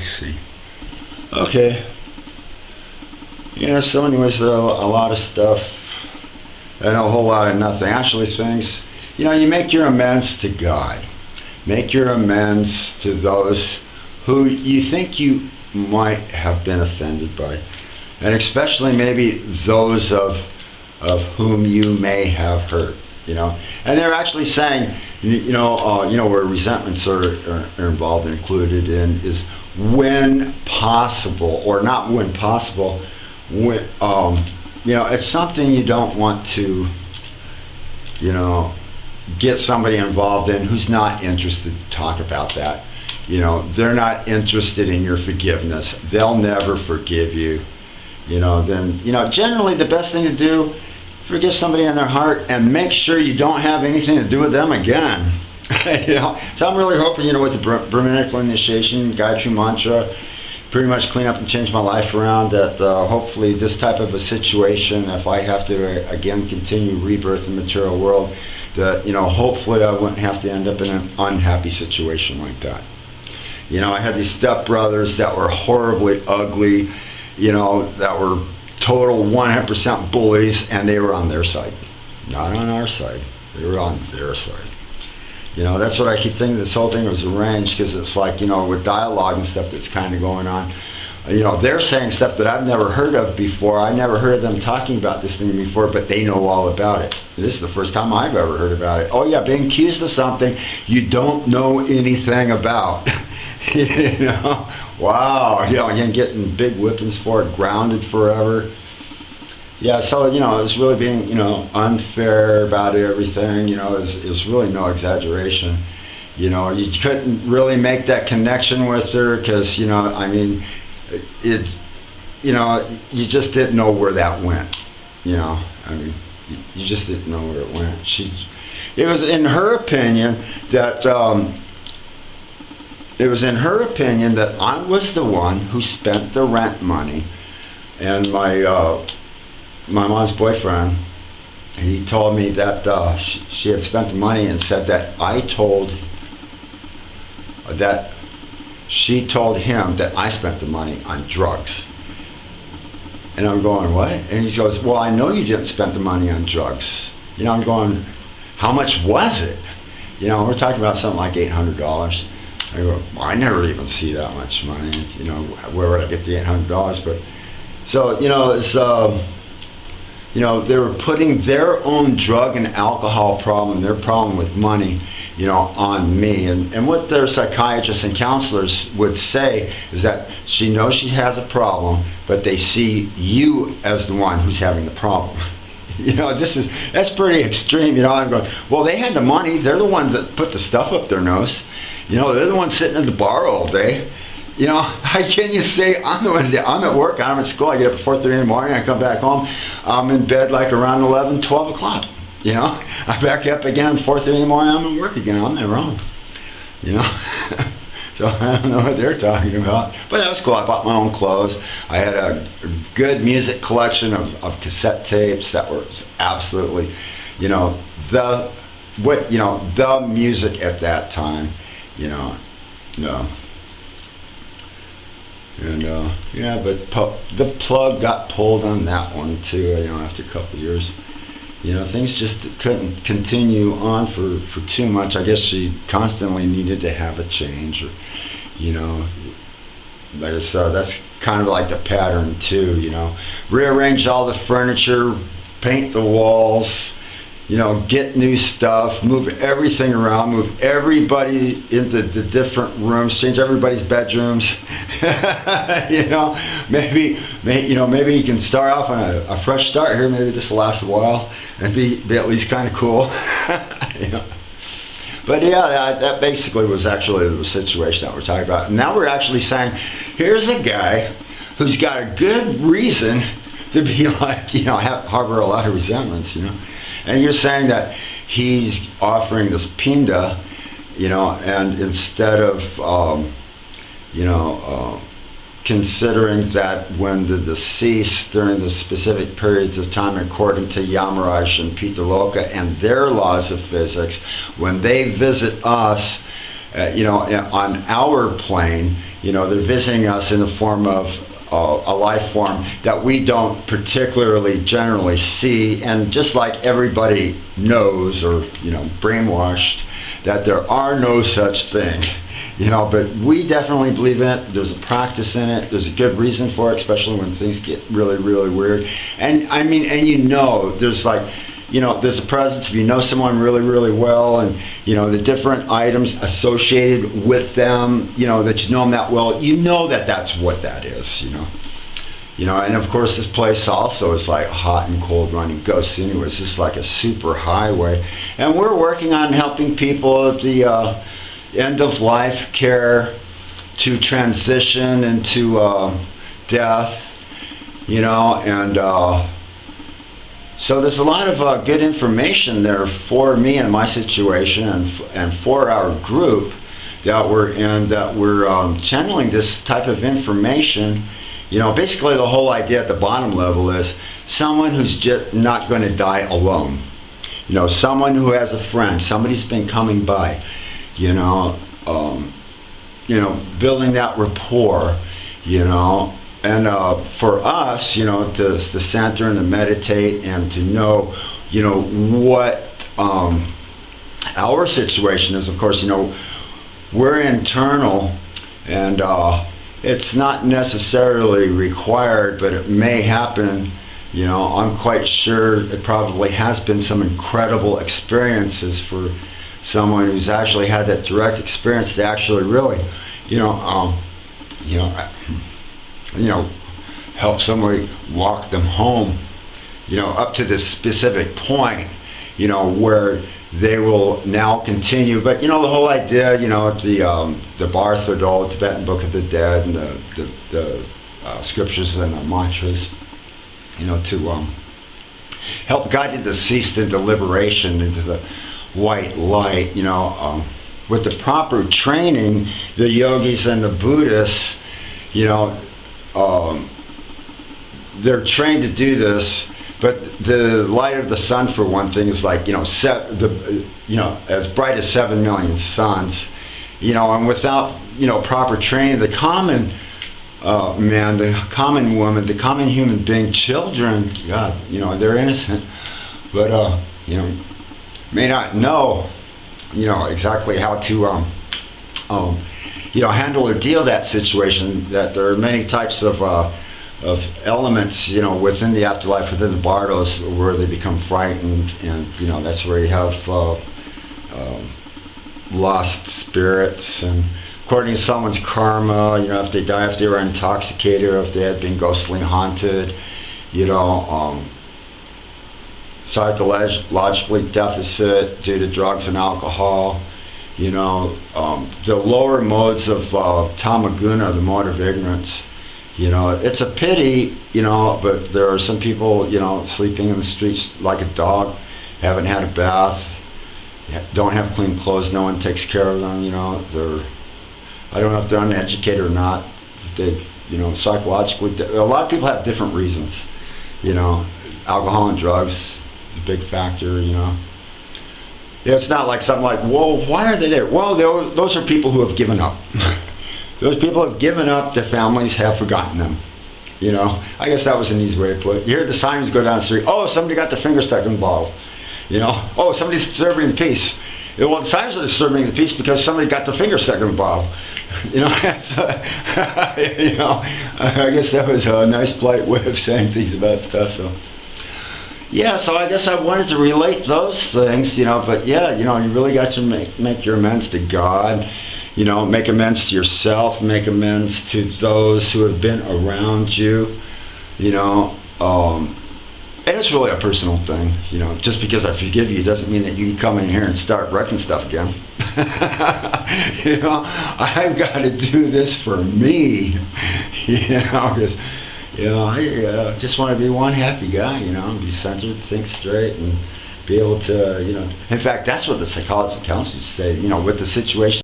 see. Okay. Yeah, so anyways, a lot of stuff and a whole lot of nothing. Actually, things, you make your amends to God. Make your amends to those who you think you might have been offended by. And especially maybe those of whom you may have hurt, And they're actually saying, where resentments are involved and included in is when possible, or not when possible, when, it's something you don't want to, get somebody involved in who's not interested to talk about that. They're not interested in your forgiveness. They'll never forgive you. Then, generally the best thing to do, forgive somebody in their heart and make sure you don't have anything to do with them again. So I'm really hoping, with the Brahminical initiation, Gayatri mantra, pretty much clean up and change my life around, that hopefully this type of a situation, if I have to again continue rebirth in the material world, that hopefully I wouldn't have to end up in an unhappy situation like that. I had these stepbrothers that were horribly ugly, that were total 100% bullies, and they were on their side, not on our side. They were on their side. That's what I keep thinking. This whole thing was arranged, because it's like, with dialogue and stuff that's kind of going on. They're saying stuff that I've never heard of before. I never heard of them talking about this thing before, but they know all about it. This is the first time I've ever heard about it. Oh yeah, being accused of something you don't know anything about. Wow, again, getting big whippings for it, grounded forever. Yeah, so, it was really being, unfair about everything, it was really no exaggeration. You couldn't really make that connection with her because, you just didn't know where that went, you just didn't know where it went. It was in her opinion that, I was the one who spent the rent money, and my mom's boyfriend, he told me that she had spent the money and said that she told him that I spent the money on drugs. And I'm going, what? And he goes, well, I know you didn't spend the money on drugs. I'm going, how much was it? We're talking about something like $800. I go, well, I never even see that much money. Where would I get the $800? But so, it's they were putting their own drug and alcohol problem, their problem with money, on me. And what their psychiatrists and counselors would say is that she knows she has a problem, but they see you as the one who's having the problem. That's pretty extreme. I'm going, well, they had the money. They're the ones that put the stuff up their nose. They're the ones sitting in the bar all day. How can you say I'm the one? I'm at work, I'm at school, I get up at 4:30 in the morning, I come back home, I'm in bed like around 11, 12 o'clock. I back up again at 4:30 in the morning, I'm at work again, I'm never home. So I don't know what they're talking about. But that was cool. I bought my own clothes. I had a good music collection of cassette tapes that were absolutely, the music at that time, no. And but the plug got pulled on that one too, after a couple of years. Things just couldn't continue on for too much. I guess she constantly needed to have a change, or, so that's kind of like the pattern too, rearrange all the furniture, paint the walls, get new stuff, move everything around, move everybody into the different rooms, change everybody's bedrooms. Maybe you can start off on a fresh start here. Maybe this will last a while and be at least kind of cool. But yeah, that basically was actually the situation that we're talking about. And now we're actually saying, here's a guy who's got a good reason to be like, harbor a lot of resentments, And you're saying that he's offering this pinda, and instead of, considering that when the deceased during the specific periods of time according to Yamaraj and Pitaloka and their laws of physics, when they visit us on our plane, they're visiting us in the form of a life form that we don't particularly generally see, and just like everybody knows or brainwashed that there are no such thing, but we definitely believe in it. There's a practice in it. There's a good reason for it, especially when things get really, really weird. And I mean, there's like, there's a presence. If you know someone really, really well, and the different items associated with them, that you know them that well, that's what that is. And of course, this place also is like hot and cold running ghosts. Anyway, it's just like a super highway, and we're working on helping people at the end of life care to transition into death, and so there's a lot of good information there for me and my situation, and for our group that we're in, that we're channeling this type of information. Basically the whole idea at the bottom level is someone who's just not going to die alone. Someone who has a friend, somebody's been coming by, building that rapport, and for us, to center and to meditate and to know, what our situation is. Of course, we're internal, and it's not necessarily required, but it may happen. I'm quite sure it probably has been some incredible experiences for someone who's actually had that direct experience to actually really, help somebody walk them home, up to this specific point, where they will now continue. But the whole idea, the Bar Thadol, Tibetan Book of the Dead, and the scriptures and the mantras, to help guide the deceased into liberation, into the white light. With the proper training, the yogis and the Buddhists, they're trained to do this. But the light of the sun, for one thing, is like as bright as 7 million suns, and without proper training, the common man, the common woman, the common human being, children, God, they're innocent, but may not know, exactly how to handle or deal that situation. That there are many types of elements, within the afterlife, within the bardos, where they become frightened, and that's where you have lost spirits, and according to someone's karma, if they die, if they were intoxicated, or if they had been ghostly haunted, psychologically deficit due to drugs and alcohol, the lower modes of tamaguna, the mode of ignorance. It's a pity, but there are some people, sleeping in the streets like a dog, haven't had a bath, don't have clean clothes, no one takes care of them, I don't know if they're uneducated or not. They've, psychologically, a lot of people have different reasons, alcohol and drugs is a big factor, It's not like something like, whoa, why are they there? Well, those are people who have given up. Those people have given up, their families have forgotten them. I guess that was an easy way to put it. You hear the sirens go down the street, oh, somebody got their finger stuck in the bottle. Oh, somebody's disturbing the peace. Well, the sirens are disturbing the peace because somebody got their finger stuck in the bottle. That's, I guess that was a nice, polite way of saying things about stuff, so. Yeah, so I guess I wanted to relate those things, but yeah, you really got to make your amends to God. Make amends to yourself, make amends to those who have been around you, and it's really a personal thing, just because I forgive you doesn't mean that you can come in here and start wrecking stuff again. I've got to do this for me, because, I just want to be one happy guy, be centered, think straight, and be able to, in fact, that's what the psychologists and counselors say, with the situation.